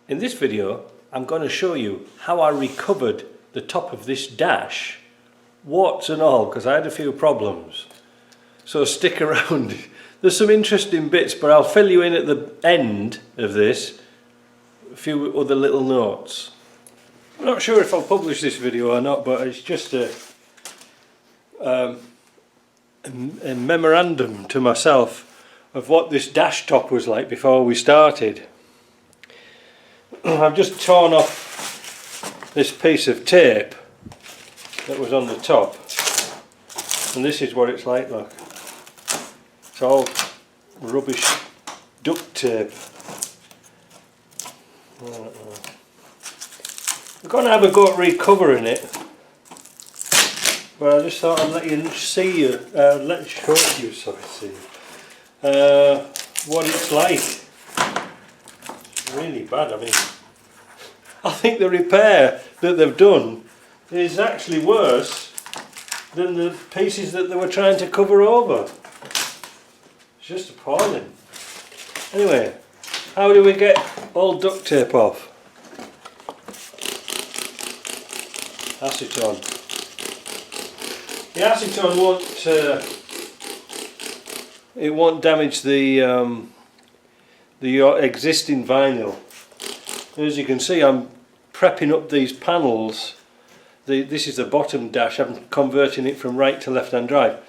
In this video I'm going to show you how I recovered the top of this dash, warts and all, because I had a few problems. So stick around. There's some interesting bits, but I'll fill you in at the end of this a few other little notes. I'm not sure if I'll publish this video or not, but it's just a memorandum to myself of what this dash top was like before we started. I've just torn off this piece of tape that was on the top, and this is what it's like. Look, it's all rubbish duct tape. We're going to have a go at recovering it, but I just thought I'd let you see, what it's like. Really bad. I mean, I think the repair that they've done is actually worse than the pieces that they were trying to cover over. It's just appalling. Anyway, how do we get all duct tape off? Acetone. The acetone won't damage the existing vinyl. As you can see, I'm prepping up these panels. This is the bottom dash. I'm converting it from right to left hand drive,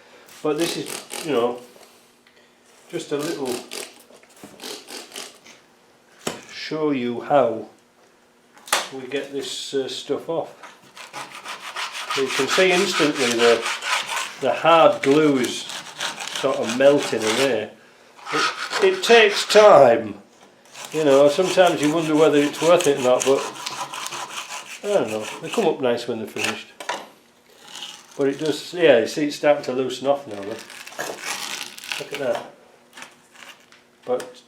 but this is, you know, just a little show you how we get this stuff off. So you can see instantly the hard glue is sort of melting away. It takes time, you know. Sometimes you wonder whether it's worth it or not, but I don't know, they come up nice when they're finished. But it does, yeah, you see it's starting to loosen off now. Look at that. But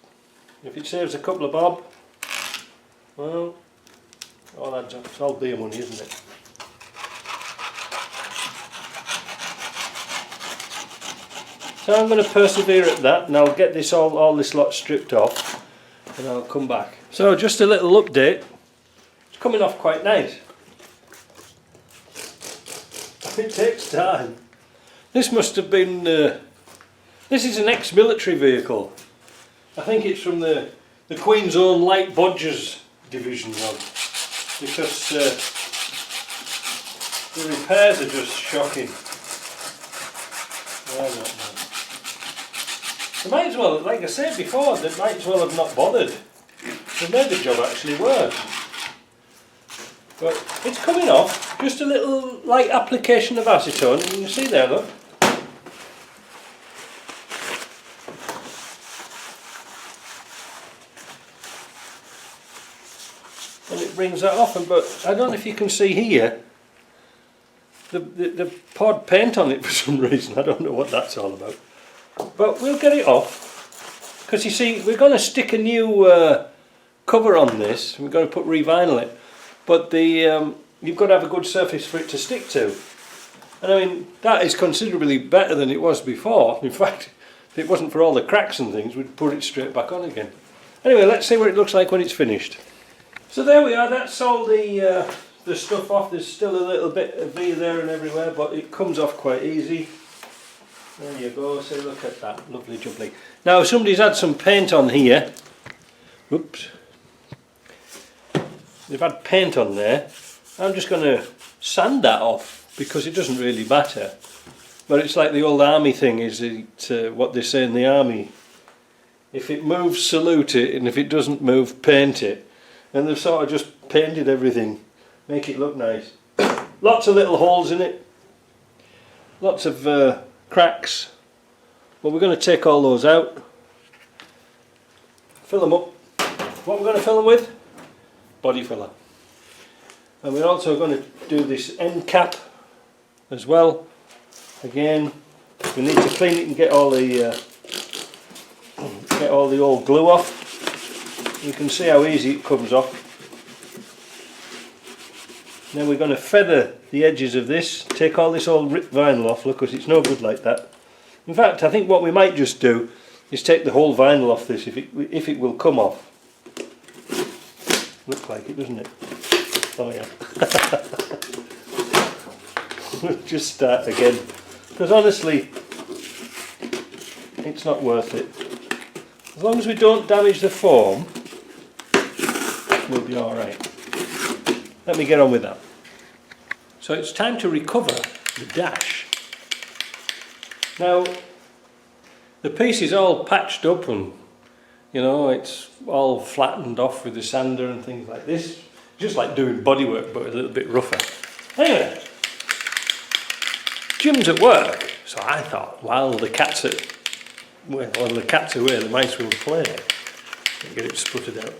if it saves a couple of bob, well, all adds up. It's all beer money, isn't it? So I'm going to persevere at that, and I'll get this all this lot stripped off, and I'll come back. So just a little update. It's coming off quite nice. It takes time. This must have been. This is an ex-military vehicle. I think it's from the Queen's Own Light Bodgers division, because the repairs are just shocking. I don't know. They might as well, like I said before, they might as well have not bothered. They made the job actually worse. But it's coming off, just a little light application of acetone, and you can see there, look. And it brings that off, but I don't know if you can see here, they've poured paint on it for some reason. I don't know what that's all about. But we'll get it off, because you see we're going to stick a new cover on this. We're going to put revinyl it, but you've got to have a good surface for it to stick to. And I mean, that is considerably better than it was before. In fact, if it wasn't for all the cracks and things, we'd put it straight back on again. Anyway, let's see what it looks like when it's finished. So there we are. That's all the stuff off. There's still a little bit of V there and everywhere, but it comes off quite easy. There you go, so look at that, lovely jubbly. Now somebody's had some paint on here. Oops. They've had paint on there. I'm just going to sand that off, because it doesn't really matter. But it's like the old army thing, is it, what they say in the army. If it moves, salute it, and if it doesn't move, paint it. And they've sort of just painted everything, make it look nice. Lots of little holes in it. Lots of cracks, but we're going to take all those out, fill them up. What we're going to fill them with? Body filler. And we're also going to do this end cap as well. Again, we need to clean it and get all the old glue off. You can see how easy it comes off. Then we're going to feather the edges of this, take all this old ripped vinyl off, look, because it's no good like that. In fact, I think what we might just do is take the whole vinyl off this, if it will come off. Looks like it, doesn't it? Oh yeah. We'll just start again. Because honestly, it's not worth it. As long as we don't damage the foam, we'll be alright. Let me get on with that. So it's time to recover the dash. Now, the piece is all patched up and, you know, it's all flattened off with the sander and things like this. Just like doing bodywork, but a little bit rougher. Anyway, Jim's at work, so I thought, while the cat's away, the mice will play and get it sputtered out.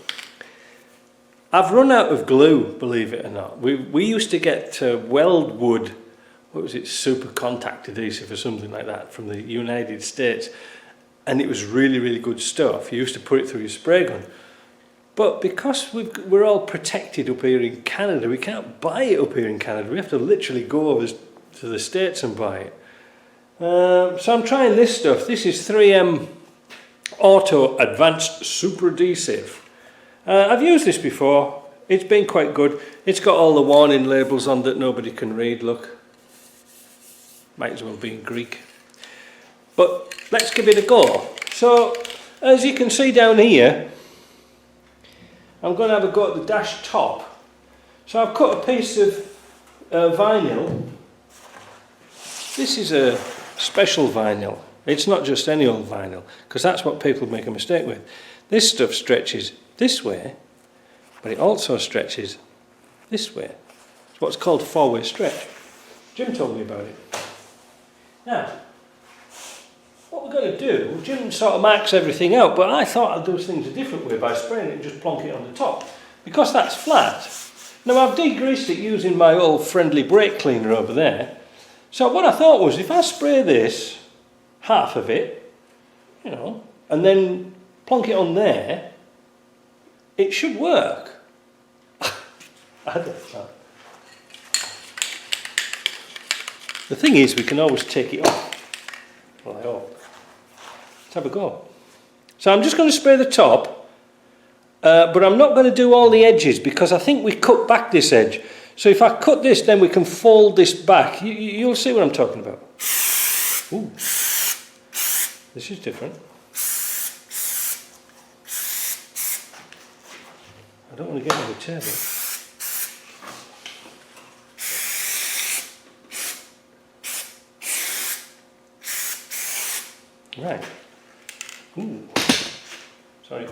I've run out of glue, believe it or not. We used to get Weldwood, what was it, super contact adhesive or something like that from the United States, and it was really, really good stuff. You used to put it through your spray gun. But because we're all protected up here in Canada, we can't buy it up here in Canada. We have to literally go over to the States and buy it. So I'm trying this stuff. This is 3M Auto Advanced Super Adhesive. I've used this before. It's been quite good. It's got all the warning labels on that nobody can read, look. Might as well be in Greek. But let's give it a go. So, as you can see down here, I'm going to have a go at the dash top. So I've cut a piece of vinyl. This is a special vinyl. It's not just any old vinyl, because that's what people make a mistake with. This stuff stretches this way, but it also stretches this way. It's what's called four-way stretch. Jim told me about it. Now, what we're going to do, Jim sort of marks everything out, but I thought I'd do things a different way by spraying it and just plonk it on the top. Because that's flat. Now I've degreased it using my old friendly brake cleaner over there. So what I thought was, if I spray this, half of it, you know, and then plonk it on there, it should work. I don't know. The thing is, we can always take it off. Well, I hope. Let's have a go. So I'm just going to spray the top, but I'm not going to do all the edges because I think we cut back this edge. So if I cut this, then we can fold this back. You'll see what I'm talking about. Ooh. This is different. I don't want to get on the table. Right. Ooh. Sorry.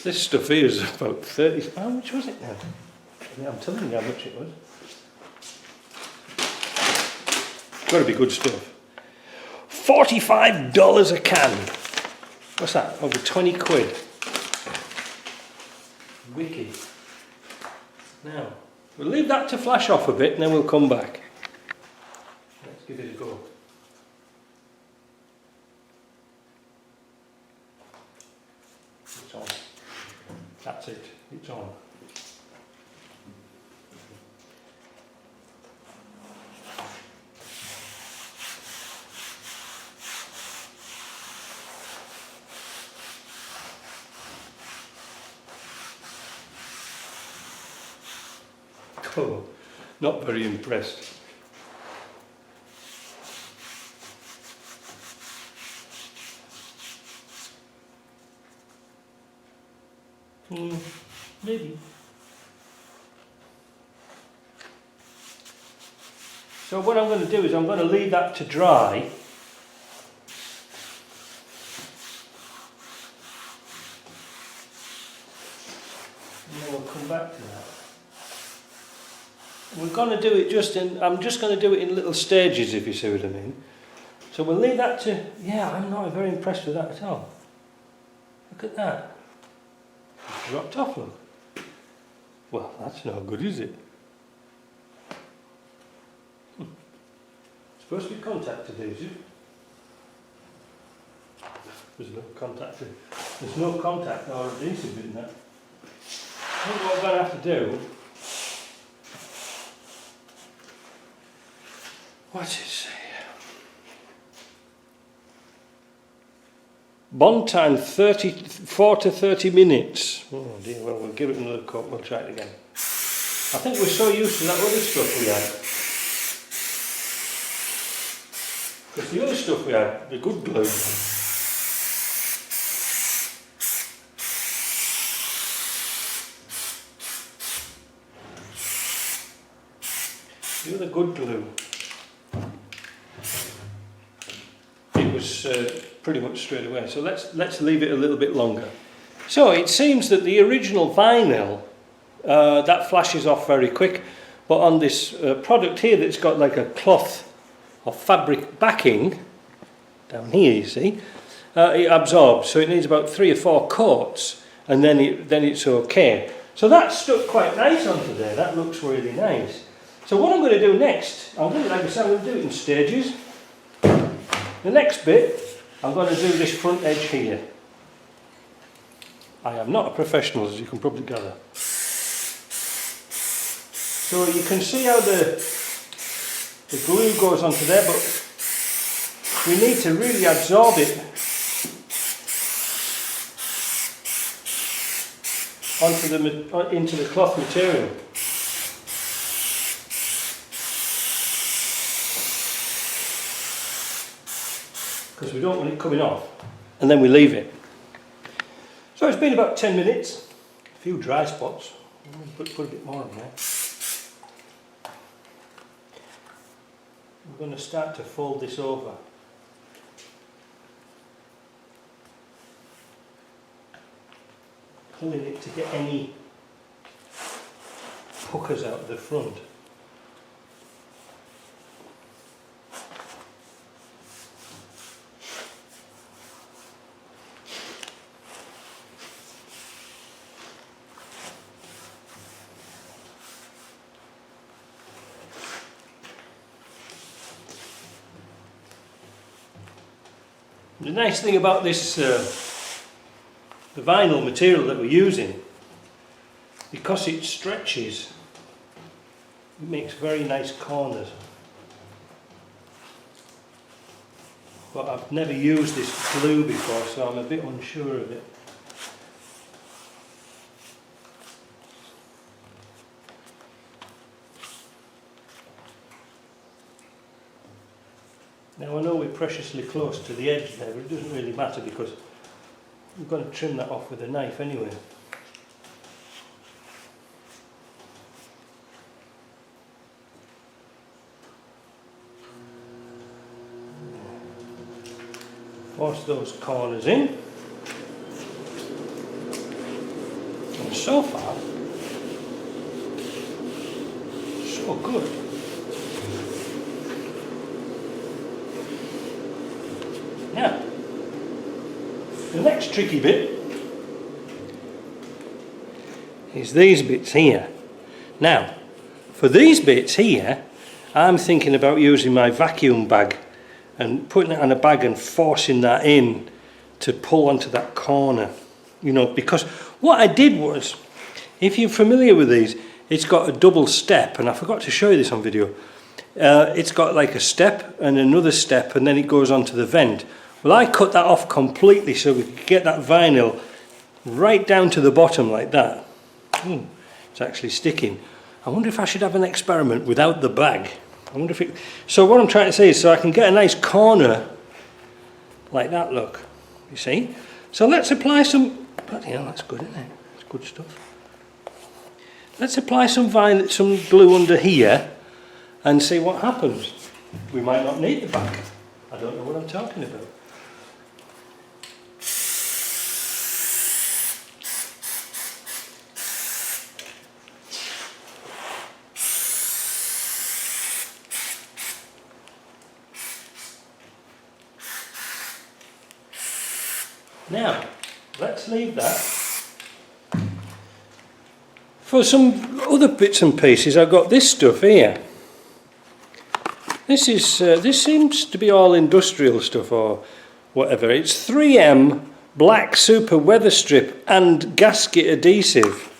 This stuff here is about 30. How much was it now? Yeah, I'm telling you how much it was. Got to be good stuff. $45 a can. What's that? Over 20 quid. Wicked. Now, we'll leave that to flash off a bit and then we'll come back. Let's give it a go. It's on. That's it. It's on. Oh, not very impressed. Maybe. So what I'm going to do is I'm going to leave that to dry. And then we'll come back to that. We're going to do it I'm just going to do it in little stages, if you see what I mean. So we'll leave that to, yeah, I'm not very impressed with that at all. Look at that. It's dropped off, look. Well, that's not good, is it? It's supposed to be contact adhesive. There's no contact. There's no contact or adhesive in that. I think what we're going to have to do What's it say? Bond time 4 to 30 minutes. Oh dear, well we'll give it another cut, we'll try it again. I think we're so used to that other stuff we had. Because the other stuff we had, the good glue. The other good glue. It was pretty much straight away. So let's leave it a little bit longer. So it seems that the original vinyl that flashes off very quick, but on this product here that's got like a cloth or fabric backing down here, you see, it absorbs. So it needs about 3 or 4 coats, and then it's okay. So that stuck quite nice onto there. That looks really nice. So what I'm going to do next, I'm going to do it in stages. The next bit, I'm going to do this front edge here. I am not a professional, as you can probably gather. So you can see how the glue goes onto there, but we need to really absorb it into the cloth material. Because we don't want it coming off, and then we leave it. So it's been about 10 minutes, a few dry spots, put a bit more on there. We're going to start to fold this over. Pulling it to get any puckers out of the front. The nice thing about this, the vinyl material that we're using, because it stretches, it makes very nice corners. But I've never used this glue before, so I'm a bit unsure of it. Now I know we're preciously close to the edge there, but it doesn't really matter because we're going to trim that off with a knife anyway. Force those corners in. And so far, so good. Now, the next tricky bit is these bits here. Now, for these bits here, I'm thinking about using my vacuum bag and putting it on a bag and forcing that in to pull onto that corner. You know, because what I did was, if you're familiar with these, it's got a double step, and I forgot to show you this on video. It's got like a step and another step, and then it goes onto the vent. Well, I cut that off completely so we could get that vinyl right down to the bottom like that. It's actually sticking. I wonder if I should have an experiment without the bag. I wonder if it... So what I'm trying to say is, so I can get a nice corner like that, look. You see? So let's apply some... Bloody hell, that's good, isn't it? That's good stuff. Let's apply some vinyl, some glue under here and see what happens. We might not need the bag. I don't know what I'm talking about. Now, let's leave that. For some other bits and pieces, I've got this stuff here. This seems to be all industrial stuff or whatever. It's 3M black super weather strip and gasket adhesive.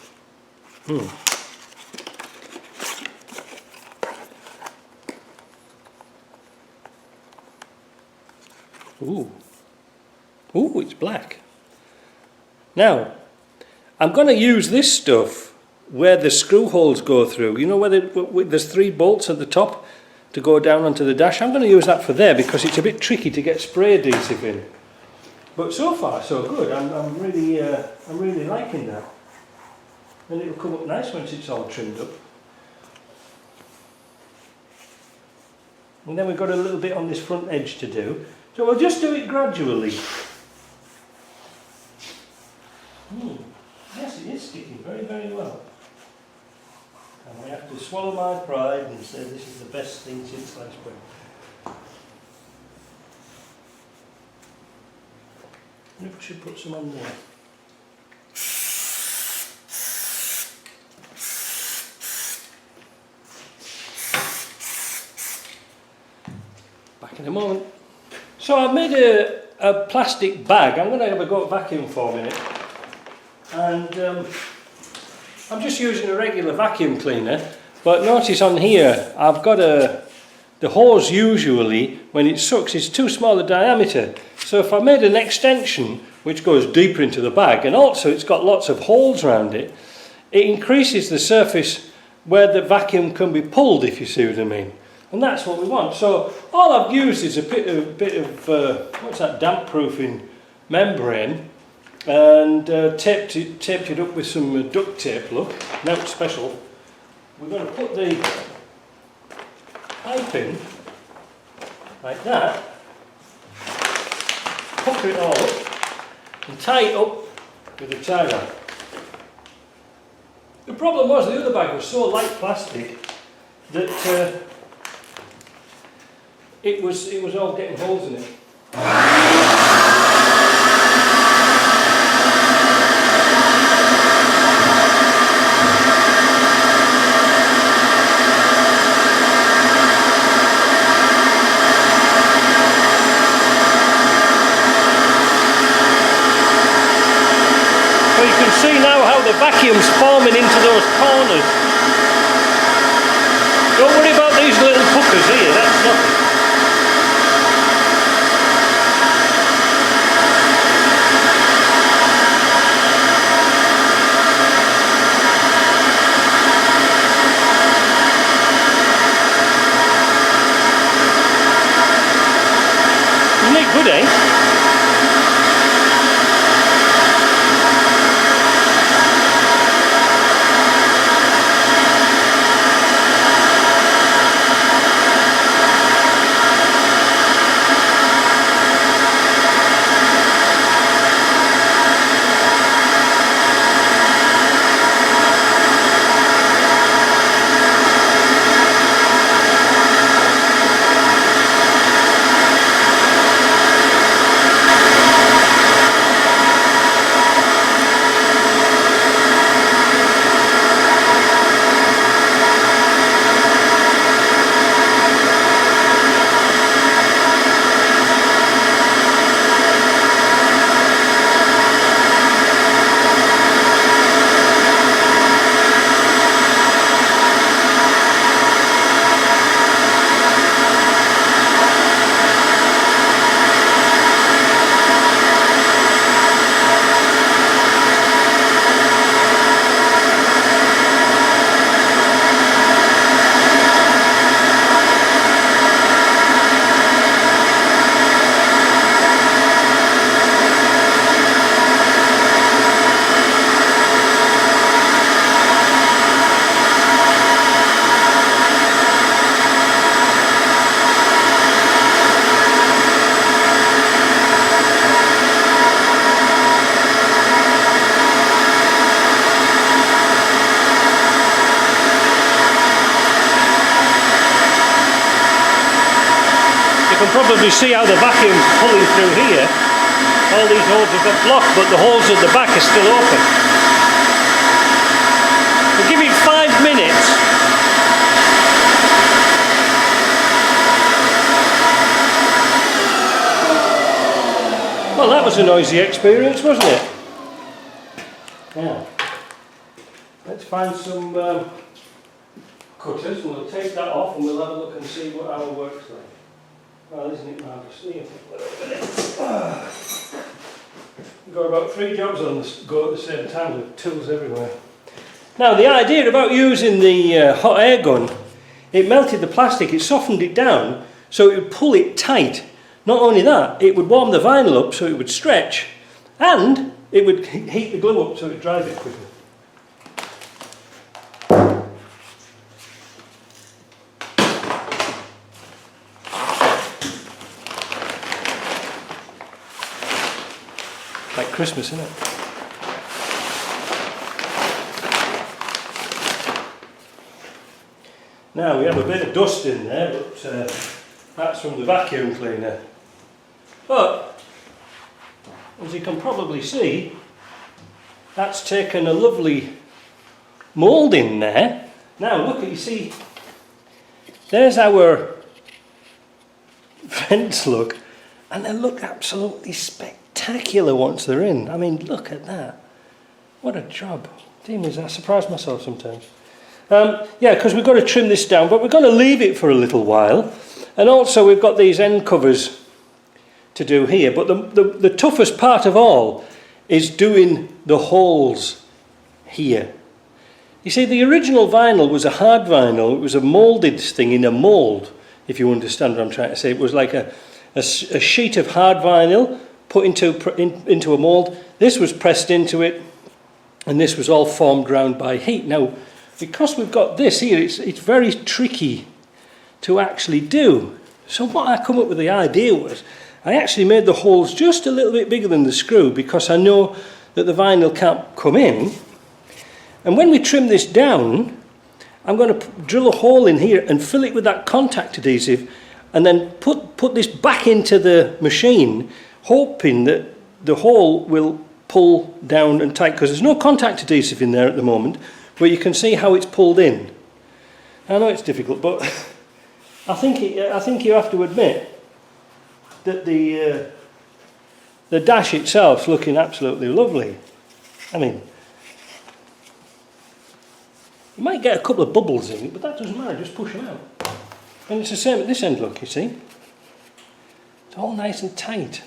Ooh. Ooh, it's black. Now, I'm going to use this stuff where the screw holes go through. You know where there's 3 bolts at the top to go down onto the dash? I'm going to use that for there because it's a bit tricky to get spray adhesive in. But so far so good. I'm really liking that. And it'll come up nice once it's all trimmed up. And then we've got a little bit on this front edge to do. So we'll just do it gradually. Yes, it is sticking very, very well. And I have to swallow my pride and say this is the best thing since sliced bread. Maybe we should put some on there. Back in a moment. So I've made a plastic bag. I'm going to have a go at vacuum for a minute. And I'm just using a regular vacuum cleaner. But notice on here, I've got the hose usually, when it sucks, is too small a diameter. So if I made an extension, which goes deeper into the bag, and also it's got lots of holes around it, it increases the surface where the vacuum can be pulled, if you see what I mean. And that's what we want. So all I've used is a bit of what's that, damp proofing membrane, and taped it up with some duct tape. Look, now it's special. We're going to put the pipe in like that, pucker it all up and tie it up with a tie wrap. The problem was the other bag was so light plastic that it was all getting holes in it. So you can see now how the vacuum's forming into those corners. Don't worry about these little puckers here, that's nothing. Isn't it good, eh? You can probably see how the vacuum's pulling through here. All these holes have got blocked, but the holes at the back are still open. We'll give it 5 minutes. Well, that was a noisy experience, wasn't it? Yeah. Let's find some cutters and we'll take that off and we'll have a look and see what our work's like. Well, isn't it marvellous? We've got about 3 jobs on the go at the same time with tools everywhere. Now the idea about using the hot air gun, it melted the plastic, it softened it down so it would pull it tight. Not only that, it would warm the vinyl up so it would stretch, and it would heat the glue up so it would dry a bit quicker. Like Christmas, isn't it? Now we have a bit of dust in there, but that's from the vacuum cleaner. But as you can probably see, that's taken a lovely mould in there. Now look, you see, there's our vents, look, and they look absolutely spectacular once they're in. I mean, look at that. What a job. Demons, I surprise myself sometimes. Yeah, because we've got to trim this down, but we're going to leave it for a little while. And also we've got these end covers to do here. But the toughest part of all is doing the holes here. You see, the original vinyl was a hard vinyl. It was a moulded thing in a mould, if you understand what I'm trying to say. It was like a sheet of hard vinyl put into a mould. This was pressed into it, and this was all formed round by heat. Now, because we've got this here, it's very tricky to actually do. So what I come up with the idea was, I actually made the holes just a little bit bigger than the screw because I know that the vinyl can't come in. And when we trim this down, I'm going to drill a hole in here and fill it with that contact adhesive, and then put this back into the machine, hoping that the hole will pull down and tight, because there's no contact adhesive in there at the moment, but you can see how it's pulled in. I know it's difficult, but I think you have to admit that the dash itself's looking absolutely lovely. I mean, you might get a couple of bubbles in it, but that doesn't matter, just push them out. And it's the same at this end, look, you see. It's all nice and tight.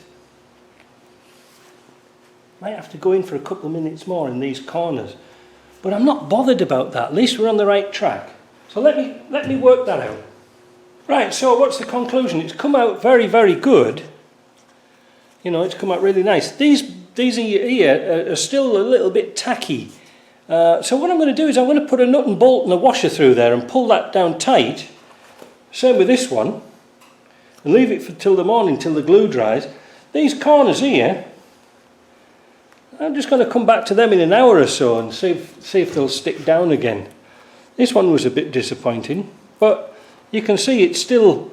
Might have to go in for a couple of minutes more in these corners. But I'm not bothered about that. At least we're on the right track. So let me work that out. Right, so what's the conclusion? It's come out very, very good. You know, it's come out really nice. These here are still a little bit tacky. So what I'm going to do is I'm going to put a nut and bolt and a washer through there and pull that down tight. Same with this one. And leave it till the morning, till the glue dries. These corners here, I'm just going to come back to them in an hour or so and see if they'll stick down again. This one was a bit disappointing, but you can see it's still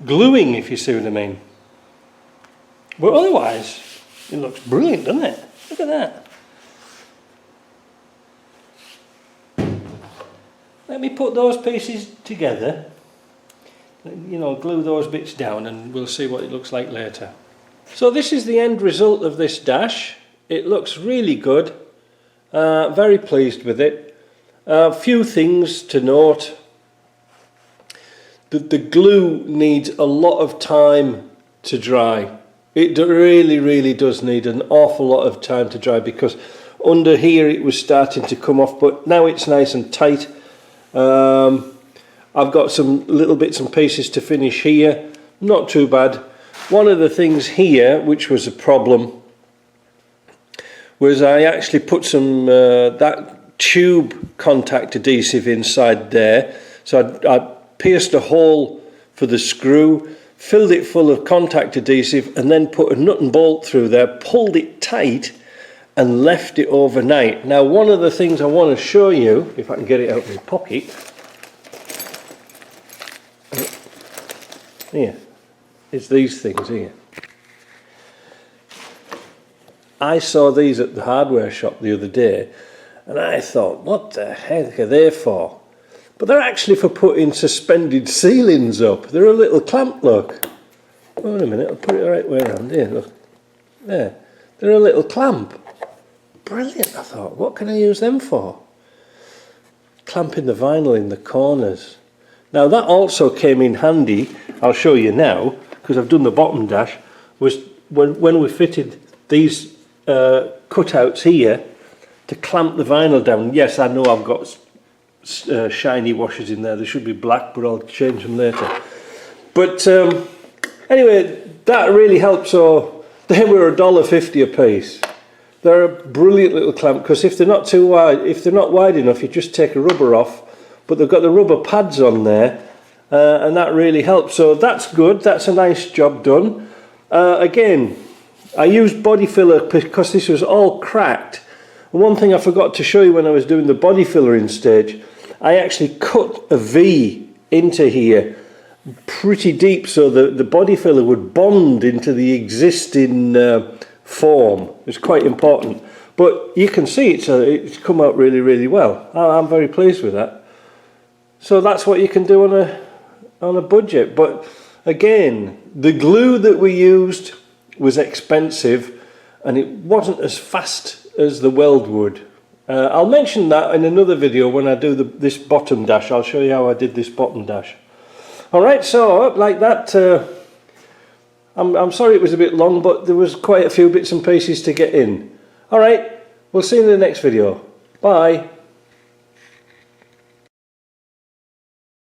gluing, if you see what I mean. But otherwise, it looks brilliant, doesn't it? Look at that. Let me put those pieces together, you know, glue those bits down, and we'll see what it looks like later. So this is the end result of this dash. It looks really good, very pleased with it. A few things to note. The glue needs a lot of time to dry. It really, really does need an awful lot of time to dry, because under here it was starting to come off, but now it's nice and tight. I've got some little bits and pieces to finish here, not too bad. One of the things here which was a problem was I actually put some that tube contact adhesive inside there. So I pierced a hole for the screw, filled it full of contact adhesive, and then put a nut and bolt through there, pulled it tight and left it overnight. Now, one of the things I want to show you, if I can get it out of my pocket, here, is these things here. I saw these at the hardware shop the other day, and I thought, what the heck are they for? But they're actually for putting suspended ceilings up. They're a little clamp, look. Wait a minute, I'll put it the right way around here, look. There, they're a little clamp. Brilliant, I thought, what can I use them for? Clamping the vinyl in the corners. Now that also came in handy, I'll show you now, because I've done the bottom dash, was when we fitted these cutouts here to clamp the vinyl down. Yes, I know I've got shiny washers in there, they should be black, but I'll change them later. But anyway, that really helps. So they were $1.50 a piece. They're a brilliant little clamp, because if they're not too wide, if they're not wide enough, you just take a rubber off, but they've got the rubber pads on there, and that really helps. So that's good, that's a nice job done. Again, I used body filler because this was all cracked. One thing I forgot to show you when I was doing the body fillering stage, I actually cut a V into here pretty deep, so the body filler would bond into the existing form. It's quite important, but you can see it's come out really, really well. I'm very pleased with that. So that's what you can do on a budget. But again, the glue that we used was expensive, and it wasn't as fast as the Weldwood. I'll mention that in another video when I do this bottom dash. I'll show you how I did this bottom dash. Alright, so like that, I'm sorry it was a bit long, but there was quite a few bits and pieces to get in. Alright, we'll see you in the next video. Bye.